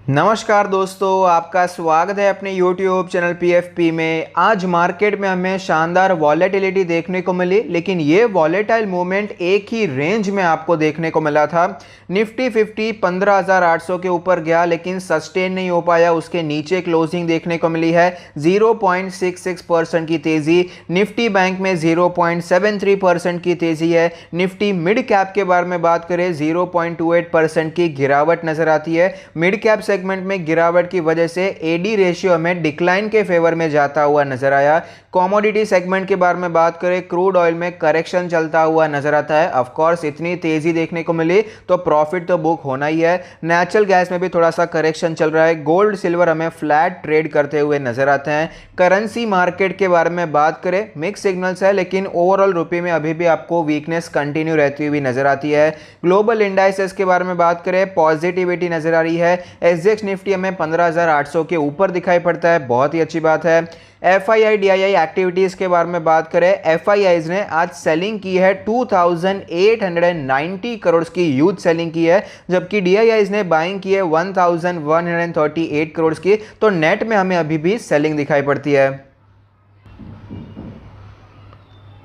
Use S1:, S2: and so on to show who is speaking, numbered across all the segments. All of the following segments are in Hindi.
S1: नमस्कार दोस्तों, आपका स्वागत है अपने YouTube चैनल PFP में। आज मार्केट में हमें शानदार वॉलेटिलिटी देखने को मिली, लेकिन ये वॉलेटाइल मूवमेंट एक ही रेंज में आपको देखने को मिला था। निफ्टी 50 15,800 के ऊपर गया लेकिन सस्टेन नहीं हो पाया, उसके नीचे क्लोजिंग देखने को मिली है। 0.66% की तेजी। निफ्टी बैंक में 0.73% की तेजी है। निफ्टी मिड कैप के बारे में बात करें 0.28% की गिरावट नजर आती है। मिड कैप सेगमेंट में गिरावट की वजह से एडी रेशियो हमें डिक्लाइन के फेवर में जाता हुआ नजर आया। कमोडिटी सेगमेंट के बारे में बात करें, क्रूड ऑयल में करेक्शन चलता हुआ नजर आता है। ऑफ कोर्स इतनी तेजी देखने को मिली तो प्रॉफिट तो बुक होना ही है। नेचुरल गैस में भी थोड़ा सा करेक्शन चल रहा है। गोल्ड सिल्वर हमें फ्लैट ट्रेड करते हुए नजर आते हैं। करेंसी मार्केट के बारे में बात करें, मिक्स सिग्नल्स है, लेकिन ओवरऑल रुपये में अभी भी आपको वीकनेस कंटिन्यू रहती हुई नजर आती है। ग्लोबल इंडाइसेस के बारे में बात करें, पॉजिटिविटी नजर आ रही है। एसजीएक्स निफ्टी हमें 15,800 के ऊपर दिखाई पड़ता है, बहुत ही अच्छी बात है। एफआईआई डीआईआई एक्टिविटीज के बारे में बात करें, एफआईआईज ने आज सेलिंग की है 2,890 करोड़ की ह्यूज सेलिंग की है, जबकि डीआईआईज ने बाइंग की है 1,138 करोड़ की। तो नेट में हमें अभी भी सेलिंग दिखाई पड़ती है।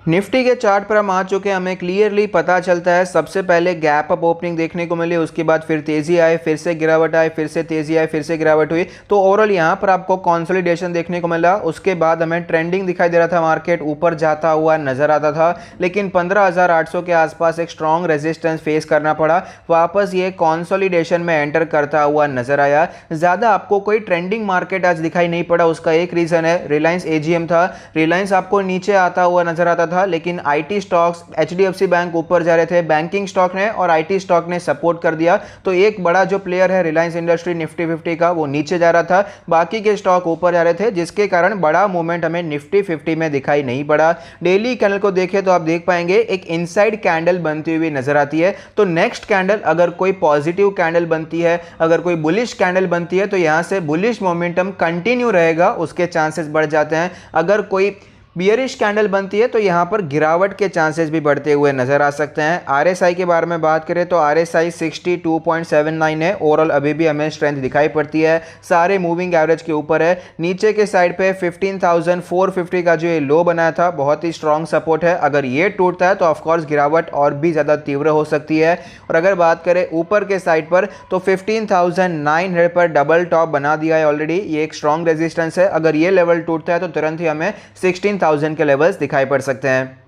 S1: निफ्टी के चार्ट पर हम आ चुके हैं, हमें क्लियरली पता चलता है सबसे पहले गैप अप ओपनिंग देखने को मिली, उसके बाद फिर तेजी आए, फिर से गिरावट आए, फिर से तेजी आए, फिर से गिरावट हुई। तो ओवरऑल यहां पर आपको कंसोलिडेशन देखने को मिला। उसके बाद हमें ट्रेंडिंग दिखाई दे रहा था, मार्केट ऊपर जाता हुआ नजर आता था, लेकिन 15,800 के आसपास एक स्ट्रॉन्ग रेजिस्टेंस फेस करना पड़ा। वापस ये कंसोलिडेशन में एंटर करता हुआ नजर आया। ज्यादा आपको कोई ट्रेंडिंग मार्केट आज दिखाई नहीं पड़ा। उसका एक रीजन है, रिलायंस एजीएम था। रिलायंस आपको नीचे आता हुआ नजर आता था, लेकिन आईटी स्टॉक्स, एचडीएफसी बैंक ऊपर जा रहे थे। बैंकिंग स्टॉक ने और आईटी स्टॉक ने सपोर्ट कर दिया। तो एक बड़ा जो प्लेयर है रिलायंस इंडस्ट्री निफ्टी 50 का, वो नीचे जा रहा था, बाकी के स्टॉक ऊपर जा रहे थे, जिसके कारण बड़ा मूवमेंट हमें निफ्टी 50 में दिखाई नहीं पड़ा। डेली कैंडल को देखें तो आप देख पाएंगे एक इनसाइड कैंडल बनती हुई नजर आती है। तो नेक्स्ट कैंडल अगर कोई पॉजिटिव कैंडल बनती है, अगर कोई बुलिश कैंडल बनती है, तो यहां से बुलिश मोमेंटम कंटिन्यू रहेगा, उसके चांसेस बढ़ जाते हैं। अगर कोई बियरिश कैंडल बनती है तो यहां पर गिरावट के चांसेस भी बढ़ते हुए नजर आ सकते हैं। आरएसआई के बारे में बात करें तो आरएसआई 62.79 है। ओवरऑल अभी भी हमें स्ट्रेंथ दिखाई पड़ती है, सारे मूविंग एवरेज के ऊपर है। नीचे के साइड पे 15,450 का जो ये लो बनाया था, बहुत ही स्ट्रॉन्ग सपोर्ट है। अगर ये टूटता है तो ऑफकोर्स गिरावट और भी ज्यादा तीव्र हो सकती है। और अगर बात करें ऊपर के साइड पर तो 15,900 पर डबल टॉप बना दिया है ऑलरेडी। ये एक स्ट्रॉन्ग रेजिस्टेंस है। अगर ये लेवल टूटता है तो तुरंत ही हमें 16,000 के लेवल्स दिखाई पड़ सकते हैं।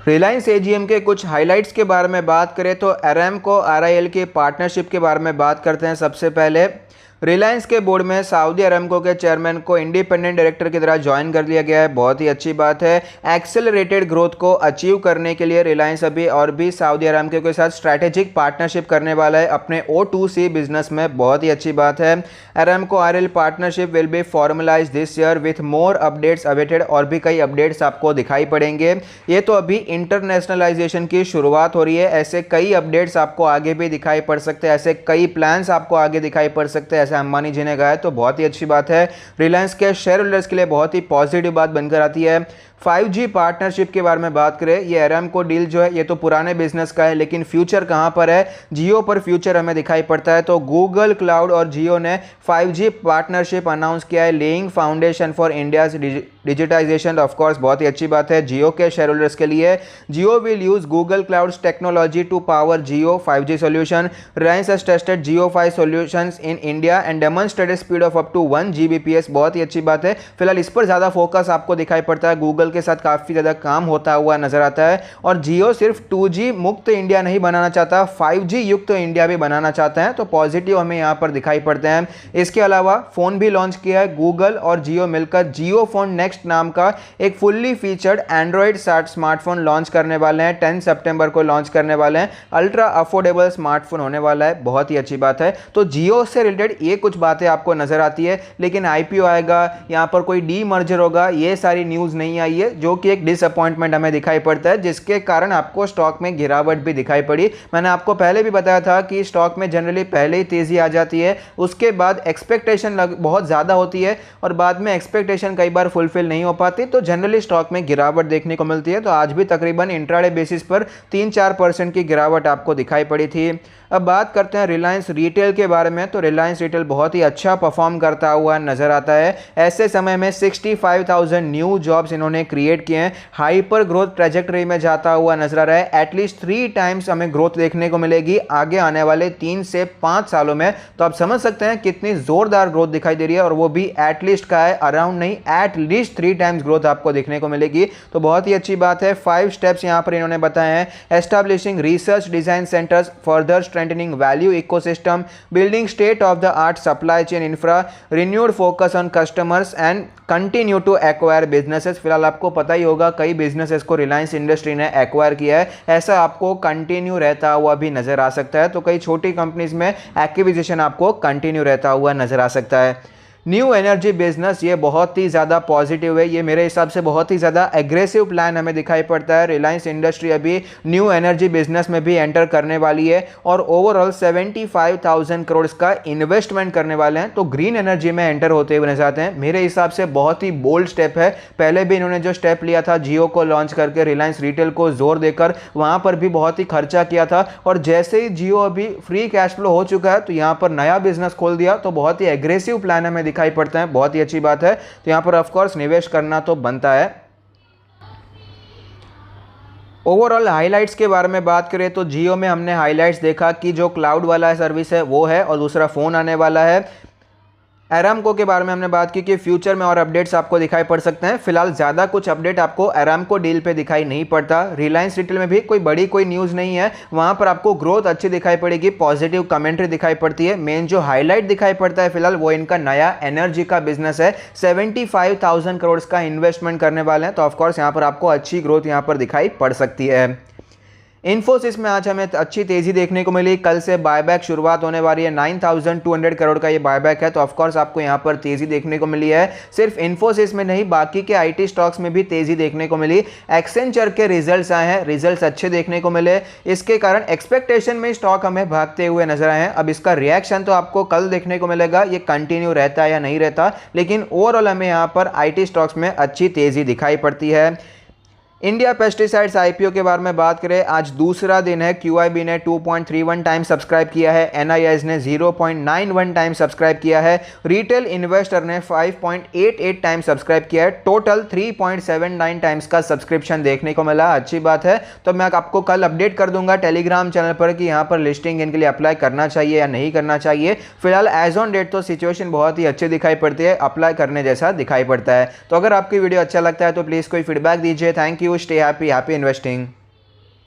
S1: रिलायंस एजीएम के कुछ हाइलाइट्स के बारे में बात करें तो अरामको आरआईएल के पार्टनरशिप के बारे में बात करते हैं। सबसे पहले रिलायंस के बोर्ड में सऊदी अरामको के चेयरमैन को इंडिपेंडेंट डायरेक्टर की तरह ज्वाइन कर लिया गया है, बहुत ही अच्छी बात है। एक्सेलरेटेड ग्रोथ को अचीव करने के लिए रिलायंस अभी और भी सऊदी अरामको के साथ स्ट्रैटेजिक पार्टनरशिप करने वाला है अपने O2C बिजनेस में, बहुत ही अच्छी बात है। Aramco RL partnership will be formalise this year with more updates awaited, और भी कई अपडेट्स आपको दिखाई पड़ेंगे। ये तो अभी इंटरनेशनलाइजेशन की शुरुआत हो रही है, ऐसे कई अपडेट्स आपको आगे भी दिखाई पड़ सकते हैं, ऐसे कई प्लान्स आपको आगे दिखाई पड़ सकते हैं, ऐसे अंबानी जी ने कहा है। तो बहुत ही अच्छी बात है, रिलायंस के शेयर होल्डर्स के लिए बहुत ही पॉजिटिव बात बनकर आती है। 5G पार्टनरशिप के बारे में बात करें, ये अरामको डील जो है ये तो पुराने बिजनेस का है, लेकिन फ्यूचर कहां पर है? जियो पर फ्यूचर हमें दिखाई पड़ता है। तो गूगल क्लाउड और जियो ने 5G पार्टनरशिप अनाउंस किया है, laying foundation for India's digitisation. Of course बहुत ही अच्छी बात है जियो के शेयर होल्डर्स के लिए। Jio will use Google clouds technology to power Jio 5G solution. Reliance has tested Jio 5 solutions in India and demonstrated speed of up to 1 Gbps। बहुत ही अच्छी बात है। फिलहाल इस पर ज्यादा फोकस आपको दिखाई पड़ता है, गूगल के साथ काफी ज्यादा काम होता हुआ नजर आता है। और जियो सिर्फ 2G मुक्त इंडिया नहीं बनाना चाहता, 5G युक्त इंडिया भी बनाना चाहता है। तो पॉजिटिव हमें यहां पर दिखाई पड़ते हैं। इसके अलावा फोन भी लॉन्च किया है गूगल और जियो मिलकर, जियो फोन नेक्स्ट नाम का एक fully featured Android smartphone launch करने वाले हैं। 10 सितंबर को लॉन्च करने वाले हैं। अल्ट्रा अफोर्डेबल स्मार्टफोन होने वाला है, बहुत ही अच्छी बात है। तो जियो से रिलेटेड ये कुछ बातें आपको नजर आती है, लेकिन आईपीओ आएगा, यहां पर कोई डी मर्जर होगा, ये सारी न्यूज नहीं आई है, जो कि एक डिसअपॉइंटमेंट हमें दिखाई पड़ता है, जिसके कारण आपको स्टॉक में गिरावट भी दिखाई पड़ी। मैंने आपको पहले भी बताया था कि स्टॉक में जनरली पहले ही तेजी आ जाती है, उसके बाद एक्सपेक्टेशन बहुत ज्यादा होती है और बाद में एक्सपेक्टेशन कई बार फुलफिल नहीं हो पाती, तो जनरली स्टॉक में गिरावट देखने को मिलती है। तो आज भी तकरीबन इंट्राडे बेसिस पर 3-4% की गिरावट आपको दिखाई पड़ी थी। अब बात करते हैं रिलायंस रिटेल के बारे में। तो रिलायंस रिटेल बहुत ही अच्छा परफॉर्म करता हुआ नजर आता है। ऐसे समय में 65,000 न्यू जॉब्स इन्होंने क्रिएट किए हैं। हाइपर ग्रोथ ट्रेजेक्टरी में जाता हुआ नजर आ रहा है। एटलीस्ट 3 टाइम्स हमें ग्रोथ देखने को मिलेगी आगे आने वाले 3 से 5 सालों में। तो आप समझ सकते हैं कितनी जोरदार ग्रोथ दिखाई दे रही है, और वो भी एटलीस्ट का है, अराउंड नहीं, एटलीस्ट 3 टाइम्स ग्रोथ आपको देखने को मिलेगी। तो बहुत ही अच्छी बात है। 5 स्टेप्स यहां पर इन्होंने बताए हैं। Establishing research design centres, further strengthening value ecosystem, building state of the art supply chain infra, renewed focus on customers and continue to acquire businesses. फिलहाल आपको पता ही होगा कई बिजनेसेस को रिलायंस इंडस्ट्री ने एक्वायर किया है, ऐसा आपको कंटिन्यू रहता हुआ भी नजर आ सकता है। तो कई छोटी कंपनीज में एक्विजिशन आपको कंटिन्यू रहता हुआ नजर आ सकता है। न्यू एनर्जी बिजनेस, ये बहुत ही ज़्यादा पॉजिटिव है। ये मेरे हिसाब से बहुत ही ज़्यादा एग्रेसिव प्लान हमें दिखाई पड़ता है। रिलायंस इंडस्ट्री अभी न्यू एनर्जी बिजनेस में भी एंटर करने वाली है और ओवरऑल 75,000 करोड़ का इन्वेस्टमेंट करने वाले हैं। तो ग्रीन एनर्जी में एंटर होते हुए नजर आते हैं। मेरे हिसाब से बहुत ही बोल्ड स्टेप है। पहले भी इन्होंने जो स्टेप लिया था जियो को लॉन्च करके, रिलायंस रिटेल को जोर देकर, वहां पर भी बहुत ही खर्चा किया था, और जैसे ही जियो अभी फ्री कैश फ्लो हो चुका है तो यहां पर नया बिजनेस खोल दिया। तो बहुत ही एग्रेसिव प्लान हमें दिखाई पड़ता है, बहुत ही अच्छी बात है। तो यहां पर ऑफ कोर्स निवेश करना तो बनता है। ओवरऑल हाइलाइट्स के बारे में बात करें तो जियो में हमने हाइलाइट्स देखा कि जो क्लाउड वाला सर्विस है वो है, और दूसरा फोन आने वाला है। अरामको के बारे में हमने बात की कि फ्यूचर में और अपडेट्स आपको दिखाई पड़ सकते हैं। फिलहाल ज़्यादा कुछ अपडेट आपको अरामको डील पे दिखाई नहीं पड़ता। रिलायंस रिटेल में भी कोई बड़ी कोई न्यूज़ नहीं है, वहाँ पर आपको ग्रोथ अच्छी दिखाई पड़ेगी, पॉजिटिव कमेंट्री दिखाई पड़ती है। मेन जो हाईलाइट दिखाई पड़ता है फिलहाल वो इनका नया एनर्जी का बिजनेस है। 75,000 करोड़ का इन्वेस्टमेंट करने वाले हैं। तो ऑफकोर्स यहाँ पर आपको अच्छी ग्रोथ यहाँ पर दिखाई पड़ सकती है। इन्फोसिस में आज हमें अच्छी तेजी देखने को मिली। कल से बायबैक शुरुआत होने वाली है। 9,200 करोड़ का ये बायबैक है। तो ऑफकोर्स आपको यहाँ पर तेजी देखने को मिली है। सिर्फ इन्फोसिस में नहीं, बाकी के आईटी स्टॉक्स में भी तेजी देखने को मिली। एक्सेंचर के रिजल्ट्स आए हैं, रिजल्ट्स अच्छे देखने को मिले। इसके कारण एक्सपेक्टेशन में स्टॉक हमें भागते हुए नजर आए हैं। अब इसका रिएक्शन तो आपको कल देखने को मिलेगा, ये कंटिन्यू रहता है या नहीं रहता, लेकिन ओवरऑल हमें यहाँ पर आईटी स्टॉक्स में अच्छी तेजी दिखाई पड़ती है। इंडिया पेस्टिसाइड्स आईपीओ के बारे में बात करें, आज दूसरा दिन है। क्यूआईबी ने 2.31 टाइम सब्सक्राइब किया है, एनआईआईज ने 0.91 टाइम सब्सक्राइब किया है, रिटेल इन्वेस्टर ने 5.88 टाइम सब्सक्राइब किया है। टोटल 3.79 टाइम्स का सब्सक्रिप्शन देखने को मिला, अच्छी बात है। तो मैं आपको कल अपडेट कर दूंगा टेलीग्राम चैनल पर कि यहाँ पर लिस्टिंग इनके लिए अप्लाई करना चाहिए या नहीं करना चाहिए। फिलहाल एज ऑन डेट तो सिचुएशन बहुत ही अच्छी दिखाई पड़ती है, अप्लाई करने जैसा दिखाई पड़ता है। तो अगर आपकी वीडियो अच्छा लगता है तो प्लीज़ कोई फीडबैक दीजिए। Thank you, stay happy, happy investing.